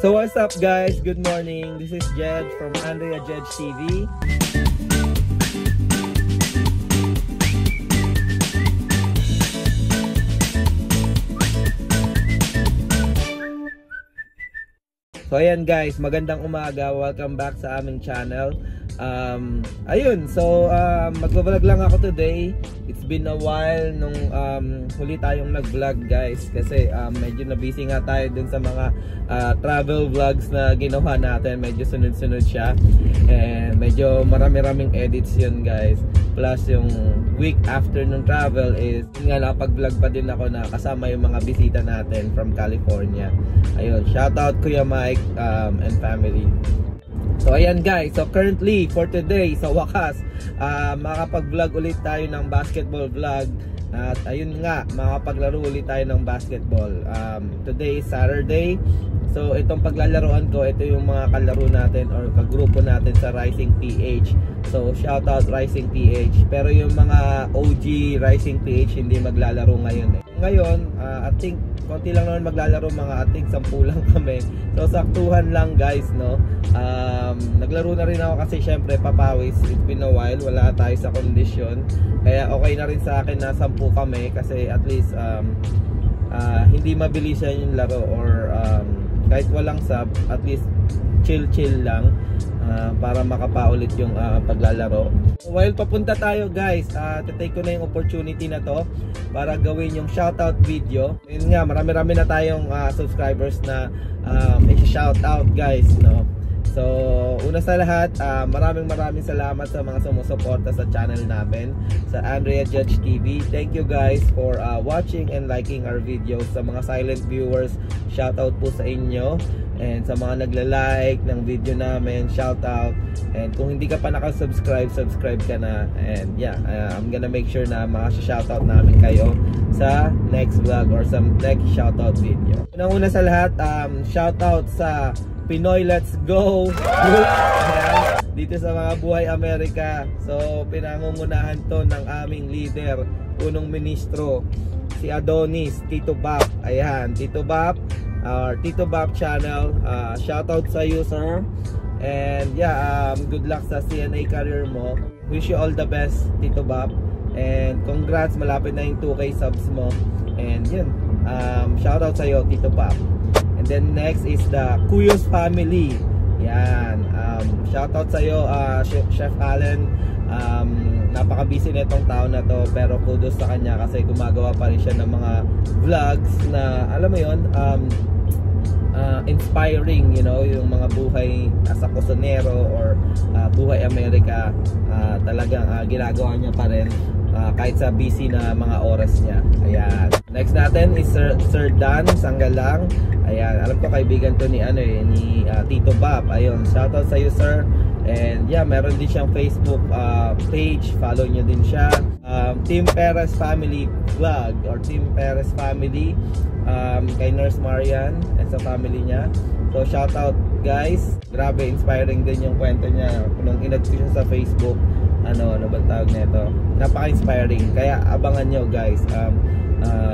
So what's up guys? Good morning. This is Jed from Andrea Jed TV. So ayan guys, magandang umaga. Welcome back sa aming channel. Ayun, so magbablog lang ako today. It's been a while nung huli tayong nag-vlog guys, kasi medyo na busy nga tayo dun sa mga travel vlogs na ginawa natin. Medyo sunod-sunod siya and medyo marami-raming edits yun guys. Plus yung week after nung travel is nga nakapag-vlog pa din ako na kasama yung mga bisita natin from California. Ayun, shoutout Kuya Mike and family. So ayan guys, so currently for today, sa wakas makakapag-vlog ulit tayo ng basketball vlog. At ayun nga, makapaglaro ulit tayo ng basketball. Today is Saturday. So itong paglalaroan ko, ito yung mga kalaro natin or kagrupo natin sa Rising PH. So shoutout Rising PH. Pero yung mga OG Rising PH hindi maglalaro ngayon Ngayon, I think konti lang naman maglalaro, mga ating 10 lang kami. So saktuhan lang guys, no. Naglaro na rin ako kasi syempre papawis. It's been a while, wala tayo sa kondisyon. Kaya okay na rin sa akin na 10 kami kasi at least hindi mabilisan yung laro or kahit walang sub, at least chill lang para makapaulit yung paglalaro. While papunta tayo guys, take ko na yung opportunity na to para gawin yung shoutout video. Yun nga, marami-rami na tayong subscribers na i-shoutout guys, no. So una sa lahat, maraming salamat sa mga sumusuporta sa channel namin, sa Andrea Judge TV. Thank you guys for watching and liking our videos. Sa mga silent viewers, shoutout po sa inyo. And sa mga nagla-like ng video namin, shoutout. And kung hindi ka pa naka-subscribe, subscribe ka na. And yeah, I'm gonna make sure na makasya-shoutout namin kayo sa next vlog or sa next shoutout video. Unang-una sa lahat, shoutout sa Pinoy Let's Go group dito sa mga Buhay Amerika. So pinangungunahan to ng aming leader, punong ministro, si Adonis, Tito Bap. Ayan, Tito Bap, Tito Bap channel. Shoutout sa you sir. And yeah, good luck sa CNA career mo. Wish you all the best Tito Bap. And congrats, malapit na yung 2K subs mo. And yun, shoutout sa iyo Tito Bap. And then next is the Cuyos family. Yan, shoutout sa iyo Chef Allen. Napaka-busy na itong taon na to, pero kudos sa kanya kasi gumagawa pa rin siya ng mga vlogs na alam mo yun, inspiring, you know, yung mga buhay as a kusinero or Buhay Amerika. Talagang ginagawa niya pa rin kahit sa busy na mga oras niya. Ayan. Next natin is Sir Dan Sanggalang. Ayan, alam ko kaibigan to ni Tito Bap. Ayun, shoutout sa iyo sir. And yeah, meron din siyang Facebook page, follow nyo din siya. Team Perez Family Vlog or Team Perez Family, kay Nurse Marian at sa family niya. So shoutout guys, grabe inspiring din yung kwento niya. Nung inad ko siya sa Facebook, ano bang tawag nito, napaka-inspiring. Kaya abangan nyo guys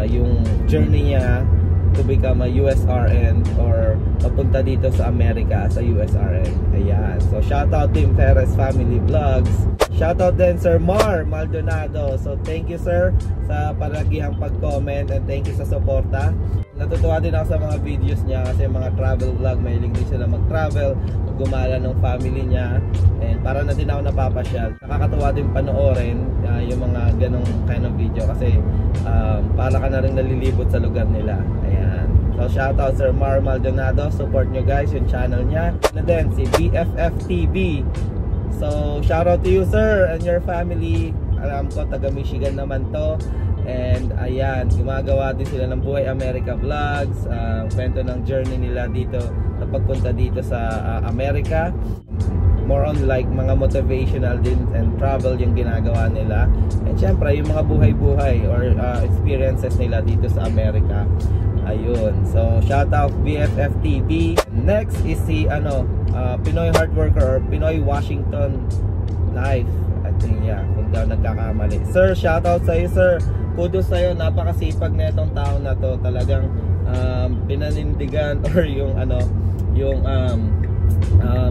yung journey niya to become a USRN or papunta dito sa Amerika sa USRN. Ayan, so shoutout Team Perez Family Vlogs. Shoutout din Sir Mar Maldonado. So thank you sir sa palagihang pag-comment and thank you sa suporta. Natutuwa din ako sa mga videos niya kasi mga travel vlog, mahilig din sila mag-travel, gumala ng family niya, and para na din ako napapasyal. Nakakatuwa din panoorin yung mga ganong kind of video kasi para ka na rin nalilibot sa lugar nila. Ayan, so shoutout Sir Mar Maldonado, support nyo guys yung channel niya. And then si BFF TV, so shoutout to you sir and your family. Alam ko taga Michigan naman to. And ayan, gumagawa din sila ng Buhay Amerika vlogs, kwento ng journey nila dito na pagpunta dito sa Amerika. More on like mga motivational din and travel yung ginagawa nila. And syempre yung mga buhay-buhay or experiences nila dito sa Amerika. Ayun, so shout out BFF TV. Next is si Pinoy Hard Worker or Pinoy Washington Life. I think yeah, kung daw nagkakamali. Sir, shout out sa iyo sir. Kudos sa'yo, napakasipag na itong tao na to. Talagang pinanindigan or yung yung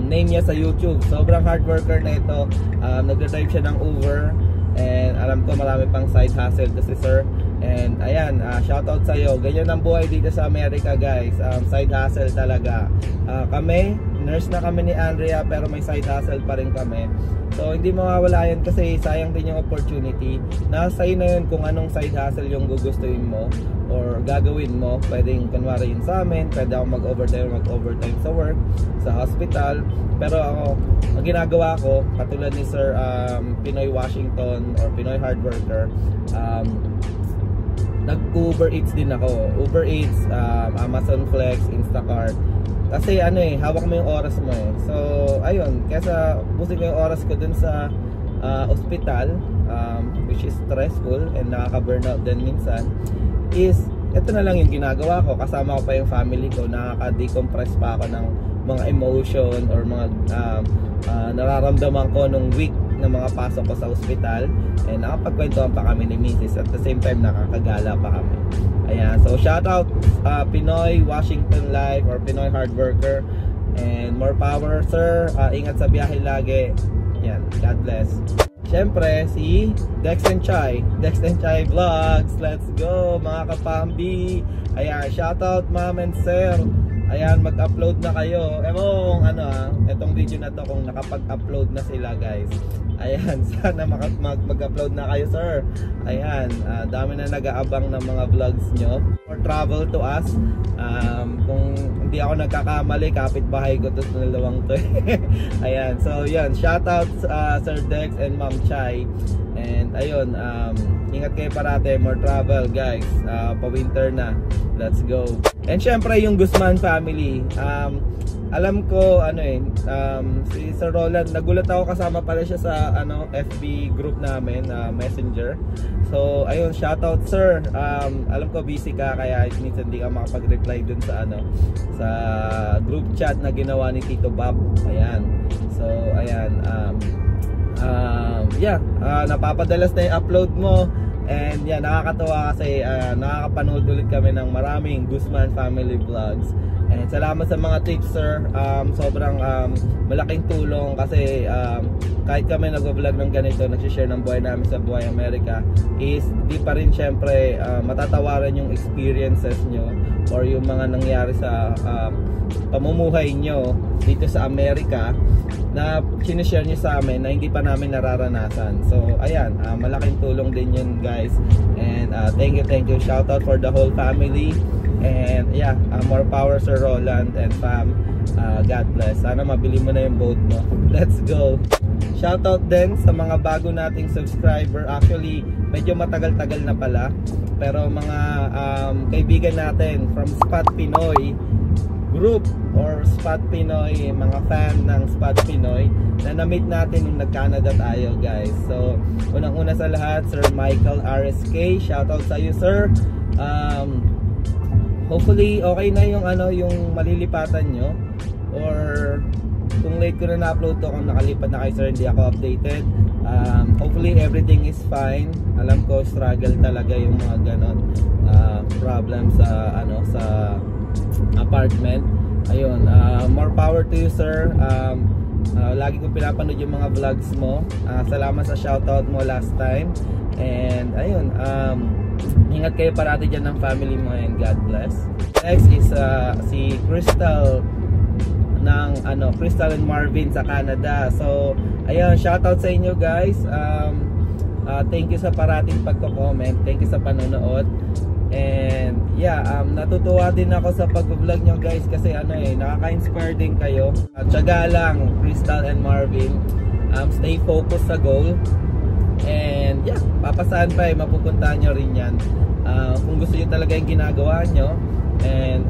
name niya sa YouTube. Sobrang hard worker na ito. Nagdadrive siya ng Uber, and alam ko marami pang side hustle to si sir. And ayan, shoutout sa iyo. Ganyan ang buhay dito sa Amerika, guys. Side hustle talaga. Kami, nurse na kami ni Andrea, pero may side hustle pa rin kami. So hindi mawawala yun kasi sayang din yung opportunity. Nasa iyo na yun kung anong side hustle yung gugustuhin mo or gagawin mo. Pwedeng kunwari yun sa amin, pwede ako mag-overtime sa work, sa hospital. Pero ako, ang ginagawa ko, katulad ni Sir Pinoy Washington or Pinoy hard worker, nag-Uber Eats din ako. Uber Eats, Amazon Flex, Instacart. Kasi hawak mo yung oras mo eh. So, ayun, kesa busin ko yung oras ko dun sa ospital, which is stressful and nakaka-burnout din minsan, is ito na lang yung ginagawa ko. Kasama ko pa yung family ko, nakaka-decompress pa ako ng mga emotion or mga nararamdaman ko nung week na mga pasok ko sa ospital, and nakapagkwentuhan pa kami ni Mrs. at the same time nakakagala pa kami. Ayan, so shout out Pinoy Washington Life or Pinoy hard worker, and more power sir. Ingat sa biyahe lagi. Yan, God bless. Siyempre si Dex and Chai Vlogs. Let's go mga kapambi. Ayan, shout out ma'am and sir. Ayan, mag-upload na kayo. Ewan itong video na to kung nakapag-upload na sila, guys. Ayan, sana mag-upload na kayo, sir. Ayan, dami na nag-aabang ng mga vlogs nyo. For travel to us, kung hindi ako nagkakamali, kapitbahay ko to sa dalawang to. Ayan, so yan, shout out Sir Dex and Ma'am Chai. And ayun, ingat kayo parate, more travel guys. Pa-winter na. Let's go. And syempre yung Guzman family. Alam ko si Sir Roland, nagulat ako kasama pala siya sa FB group namin, Messenger. So ayun, shout out sir. Alam ko busy ka kaya minsan hindi ka makapag-reply dun sa sa group chat na ginawa ni Tito Bob. Ayan. So ayan, napapadalas na yung upload mo. And yan, nakakatawa kasi nakakapanood ulit kami ng maraming Guzman family vlogs. And salamat sa mga tips sir. Sobrang malaking tulong kasi kahit kami nag-vlog ng ganito, nag-share ng buhay namin sa Buhay Amerika, is di pa rin syempre matatawaran yung experiences nyo or yung mga nangyari sa pamumuhay nyo dito sa Amerika na sinishare nyo sa amin na hindi pa namin nararanasan. So ayan, malaking tulong din yun guys. And thank you, shout out for the whole family. And yeah, more power Sir Roland and fam. God bless. Sana mabili mo na yung boat mo. Let's go. Shout out din sa mga bago nating subscriber. Actually, medyo matagal-tagal na pala. Pero mga kaibigan natin from Spot Pinoy group or Spot Pinoy, mga fan ng Spot Pinoy na na-meet natin nung nag-Canada tayo guys. So unang-una sa lahat, Sir Michael RSK, shoutout sa iyo sir. Hopefully okay na yung yung malilipatan nyo, or kung late ko na na-upload to, kung nakalipat na kayo sir, hindi ako updated. Hopefully everything is fine. Alam ko struggle talaga yung mga ganon problems sa sa apartment. Ayun, more power to you sir. Lagi kong pinapanood yung mga vlogs mo. Salamat sa shoutout mo last time. And ayun, ingat kayo parati dyan ng family mo, and God bless. Next is si Crystal ng Crystal and Marvin sa Canada. So ayun, shoutout sa inyo guys. Thank you sa parating pagko-comment. Thank you sa panonood. And yeah, natutuwa din ako sa pag-vlog nyo guys kasi nakaka-inspire din kayo. Tiyaga lang Crystal and Marvin. Stay focused sa goal. And yeah, papasaan pa mapupuntahan nyo rin yan. Kung gusto nyo talaga yung ginagawa nyo, and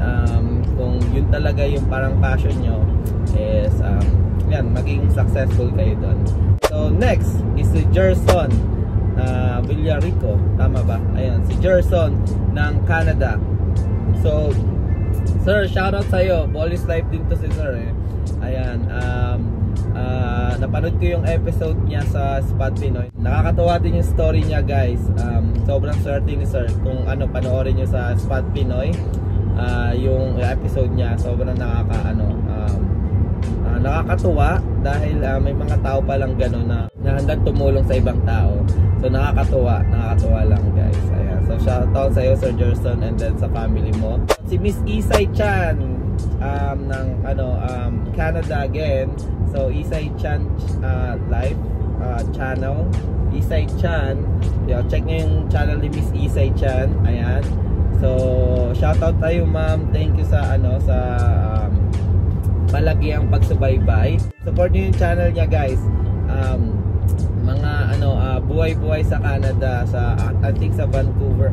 kung yun talaga yung parang passion nyo, is yan, maging successful kayo doon. So next is si Gerson Villarico, tama ba? Ayan, si Gerson ng Canada. So sir, shoutout sa iyo. Police life din to si sir Ayan, napanood ko yung episode niya sa Spot Pinoy. Nakakatawa din yung story niya guys. Sobrang swerte ni sir kung panoorin nyo sa Spot Pinoy. yung episode niya. Sobrang nakakatuwa dahil may mga tao palang gano'n na handang tumulong sa ibang tao. So nakakatuwa lang guys. Ayan. So shoutout sa iyo Sir Gerson and then sa family mo. Si Miss Isay Chan ng Canada again. So Isay Chan live channel. Isay Chan. Check niyo yung channel ni Miss Isay Chan. Ayan. So shoutout tayo ma'am. Thank you sa palagiang pagsubaybay. Support niyo yung channel niya guys. Mga buhay-buhay sa Canada, I think sa Vancouver,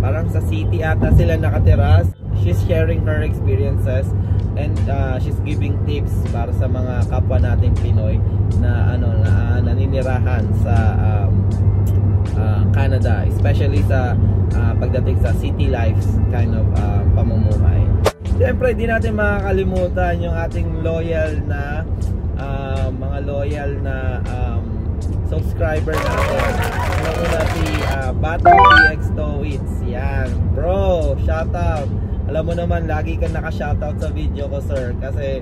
parang sa city ata sila nakatira. She's sharing her experiences and she's giving tips para sa mga kapwa nating Pinoy na naninirahan sa Canada, especially sa pagdating sa city life kind of pamumuhay. Siyempre, di natin makakalimutan yung ating mga loyal na subscriber natin. Una si Batang PX Towits. Yan, bro, shoutout. Alam mo naman, lagi kang naka-shoutout sa video ko, sir. Kasi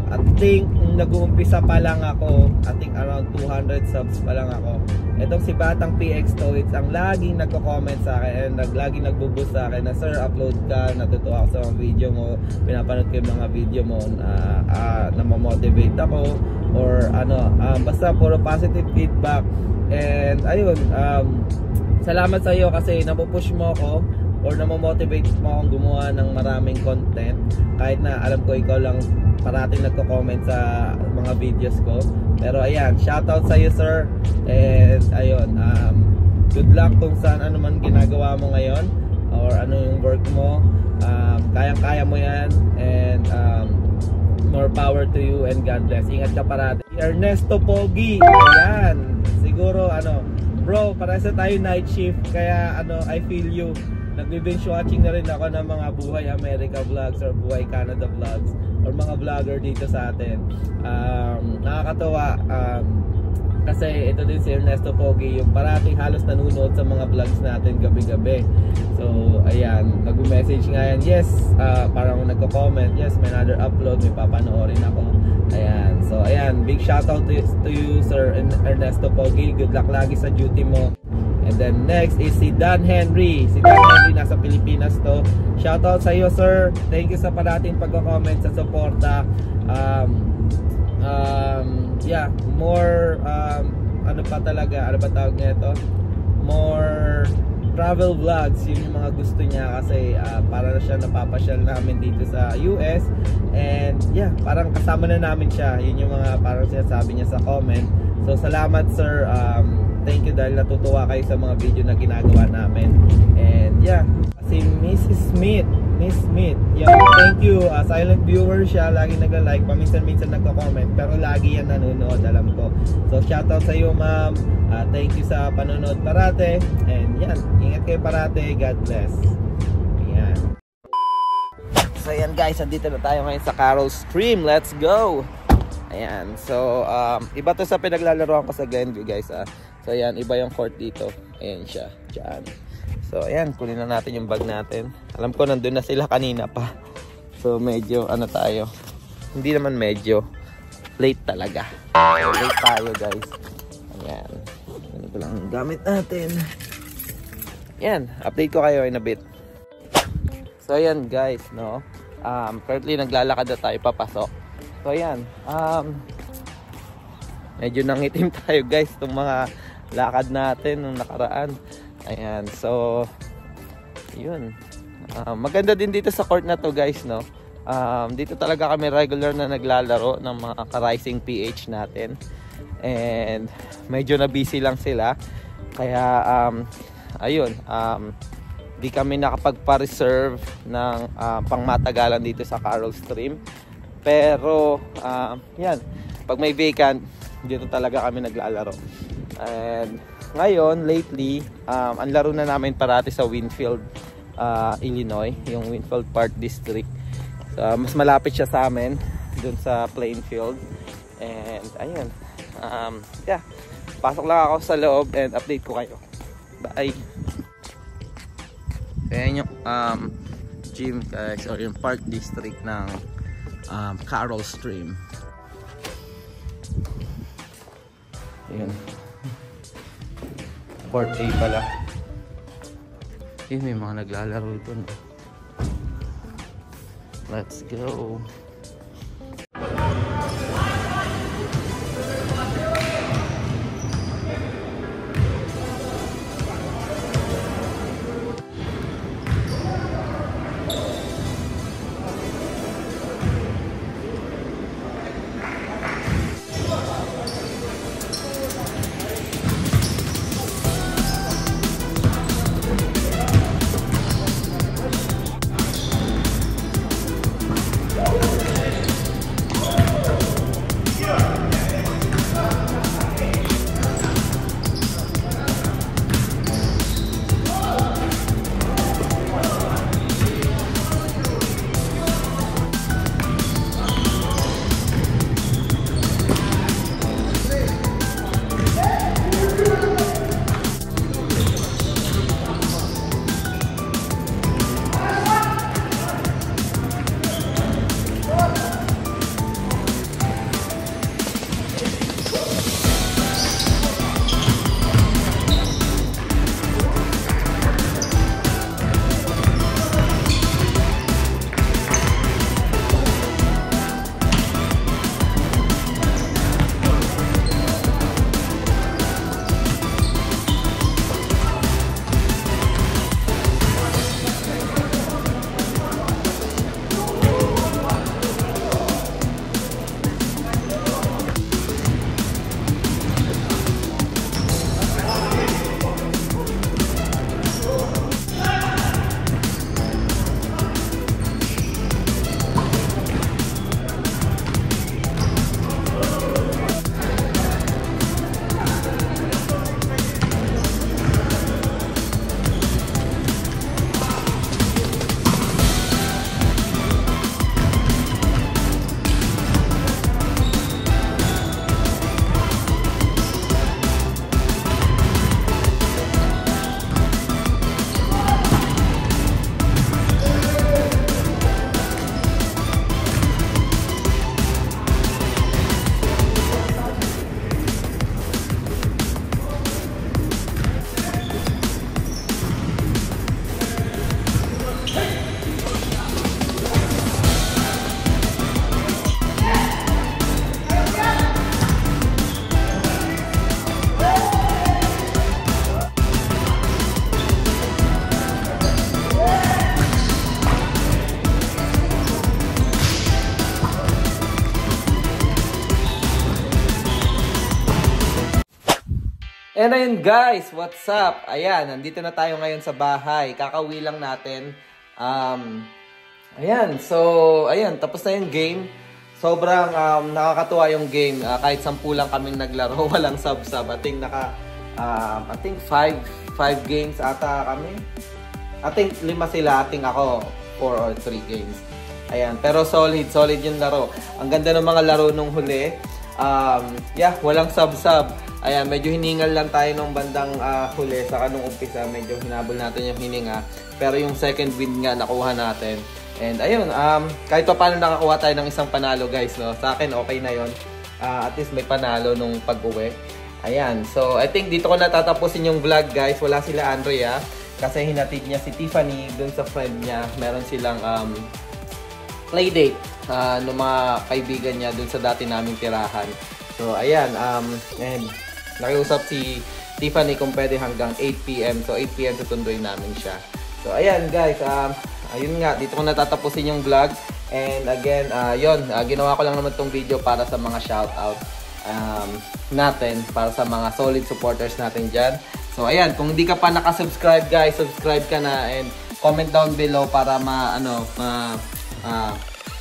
I think nag-uumpisa pa lang ako, I think around 200 subs pa lang ako. Itong si Batang PX Towits ang laging nagko-comment sa akin and laging nagbo-boost sa akin na, sir, upload ka, natutuwa ako sa mga video mo, pinapanood ko yung mga video mo, na ma-motivate ako or basta puro positive feedback. And ayun, salamat sa iyo kasi napupush mo ako or namomotivate mo akong gumawa ng maraming content, kahit na alam ko ikaw lang parating nagko-comment sa mga videos ko. Pero ayan, shoutout sa iyo sir. And ayun, good luck kung saan ano man ginagawa mo ngayon or ano yung work mo. Kayang-kaya mo yan. And more power to you and God bless. Ingat ka parati. Ernesto Pogi, ayan. Siguro bro, parehas na tayo night shift, kaya I feel you. Nagbe-binge watching na rin ako ng mga Buhay America vlogs or Buhay Canada vlogs or mga vlogger dito sa atin. Nakakatawa kasi ito din si Ernesto Pogi, yung parating halos nanonood sa mga vlogs natin gabi-gabi. So ayan, nag-message nga yan, yes, parang nagko-comment, yes, may another upload, may papanoorin ako. Ayan, so ayan, big shoutout to you Sir Ernesto Pogi. Good luck lagi sa duty mo. And then next is si Dan Henry. Si Dan Henry nasa Pilipinas to. Shoutout sa iyo sir. Thank you sa parating pagko-comment, sa suporta. Yeah, more ano pa tawag nito? More travel vlogs, yun yung mga gusto niya kasi para na siya napapasyal namin dito sa US. And yeah, parang kasama na namin siya. Yun yung mga parang sinasabi niya sa comment. So salamat sir. Thank you dahil natutuwa kayo sa mga video na ginagawa namin. And yeah, si Miss Smith, yeah, thank you. Silent viewer siya, lagi nag-like, paminsan-minsan nagko-comment, pero lagi yan nanonood, alam ko. So shoutout sa iyo ma'am. Thank you sa panonood parate. And yan, ingat kayo parate. God bless. Ayan. So ayan guys, andito na tayo ngayon sa Carol Stream. Let's go. Ayan, so iba to sa pinaglalaroan ko sa Glenview guys. So ayan, iba yung court dito. Ayan siya, dyan. So ayan, kunin na natin yung bag natin. Alam ko nandun na sila kanina pa. So medyo tayo. Hindi naman medyo. Late talaga. So, late tayo guys. Ayan. Ganito lang ang gamit natin. Ayan, update ko kayo in a bit. So ayan guys, no. Currently naglalakad na tayo papasok. So ayan, medyo nangitim tayo guys itong mga lakad natin nung nakaraan. Ayan, so yun, maganda din dito sa court na to guys, no. Dito talaga kami regular na naglalaro ng mga ka-rising PH natin. And medyo na busy lang sila. Kaya ayun, di kami nakapagpa-reserve ng pangmatagalan dito sa Carol Stream. Pero yan, pag may vacant, dito talaga kami naglalaro. And ngayon, lately, ang laro na namin parati sa Winfield, Illinois, yung Winfield Park District. So, mas malapit siya sa amin, dun sa Plainfield. And ayun, yeah, pasok lang ako sa loob and update ko kayo. Bye! Ayan yung Gym guys, or yung Park District ng Carol Stream. Ayan. Court A pala. May mga naglalaro dun. Let's go. And ayun guys, what's up? Ayan, nandito na tayo ngayon sa bahay. Kakauwi lang natin. Ayan, so, ayan, tapos na yung game. Sobrang nakakatuwa yung game. Kahit 10 lang kaming naglaro, walang sub-sub. I think 5 games ata kami. I think 5 sila, I think ako 4 or 3 games. Ayan, pero solid yung laro. Ang ganda ng mga laro nung huli. Yeah, walang sub-sub. Ayan, medyo hiningal lang tayo nung bandang huli. Saka nung umpisa, medyo hinabol natin yung hininga. Pero yung second win nga, nakuha natin. And ayun, kahit pa paano nakakuha tayo ng isang panalo guys, no? Sa akin, okay na yun. At least may panalo nung pag-uwi. Ayan, so I think dito ko natatapusin yung vlog guys. Wala sila Andrea. Kasi hinatid niya si Tiffany dun sa friend niya. Meron silang playdate ng mga kaibigan niya dun sa dati naming tirahan. So ayan, and nakiusap si Tiffany kung pwede hanggang 8 PM. So 8 PM tutunduin namin siya. So ayan guys, ayun nga, dito ko natatapusin yung vlog. And again, ginawa ko lang naman tong video para sa mga shoutout natin, para sa mga solid supporters natin dyan. So ayan, kung hindi ka pa nakasubscribe guys, subscribe ka na and comment down below para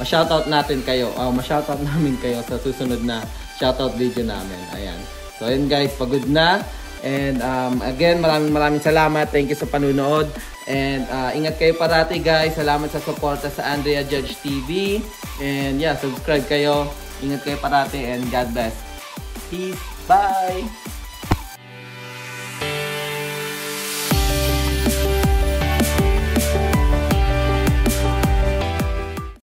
ma-shoutout natin kayo. Ma-shoutout namin kayo sa susunod na shoutout video namin. Ayan. So ayun guys, pagod na. And again, maraming salamat. Thank you sa panunood. And ingat kayo parati guys. Salamat sa suporta sa Andrea Judge TV. And yeah, subscribe kayo. Ingat kayo parati and God bless. Peace. Bye!